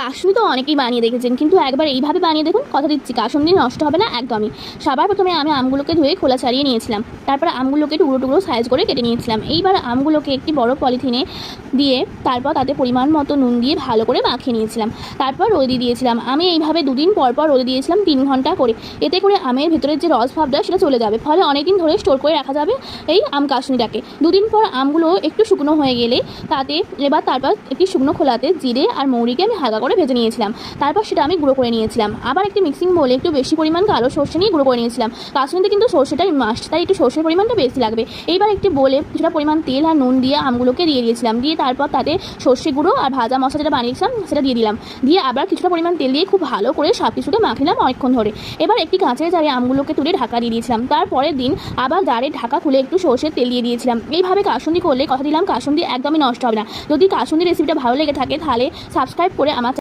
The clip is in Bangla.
কাসুন্দি তো অনেকেই বানিয়ে দেখেছেন, কিন্তু একবার এইভাবে বানিয়ে দেখুন, কথা দিচ্ছি কাসুন্দি নষ্ট হবে না একদমই। সবার প্রথমে আমি আমগুলোকে ধুয়ে খোলা ছাড়িয়ে নিয়েছিলাম। তারপর আমগুলোকে টুকরো টুকরো সাইজ করে কেটে নিয়েছিলাম। এইবার আমগুলোকে একটি বড় পলিথিনে দিয়ে তারপর তাতে পরিমাণ মতো নুন দিয়ে ভালো করে মাখিয়ে নিয়েছিলাম। তারপর রোদে দিয়েছিলাম। আমি এইভাবে দুদিন পর পর রোদে দিয়েছিলাম 3 ঘন্টা করে। এতে করে আমের ভেতরের যে রস ভাবটা সেটা চলে যাবে, ফলে অনেকদিন ধরে স্টোর করে রাখা যাবে এই আম কাসুন্দিটাকে। দুদিন পর আমগুলো একটু শুকনো হয়ে গেলে তারপর একটি শুকনো খোলাতে জিরে আর মৌরিকে আমি হালকা করে ভেজে নিয়েছিলাম। তারপর সেটা আমি গুঁড়ো করে নিয়েছিলাম। আবার একটি মিক্সিং বলে একটু বেশি পরিমাণ কালো সর্ষে নিয়ে গুঁড়ো করে নিয়েছিলাম। কাসুন্দিতে কিন্তু সর্ষেটাই মাস্ট, তাই একটু সর্ষের পরিমাণটা বেশি লাগবে। এইবার একটি বলে কিছুটা পরিমাণ তেল আর নুন দিয়ে আমগুলোকে দিয়ে দিয়েছিলাম। দিয়ে তারপর তাতে সর্ষে গুঁড়ো আর ভাজা মশলা যেটা বানিয়েছিলাম সেটা দিয়ে দিলাম। দিয়ে আবার কিছুটা পরিমাণ তেল দিয়ে খুব ভালো করে সব কিছুকে মাখিলাম অনেকক্ষণ ধরে। এবার একটি কাঁচের জারে আমগুলোকে তুলে ঢাকা দিয়ে দিয়েছিলাম। তারপরের দিন আবার জারের ঢাকা খুলে একটু সর্ষের তেল দিয়ে দিয়েছিলাম। এইভাবে কাসুন্দি করলে কথা দিলাম কাসুন্দি একদমই নষ্ট হবে না। যদি কাসুন্দি রেসিপিটা ভালো লেগে থাকে তাহলে সাবস্ক্রাইব করে আমার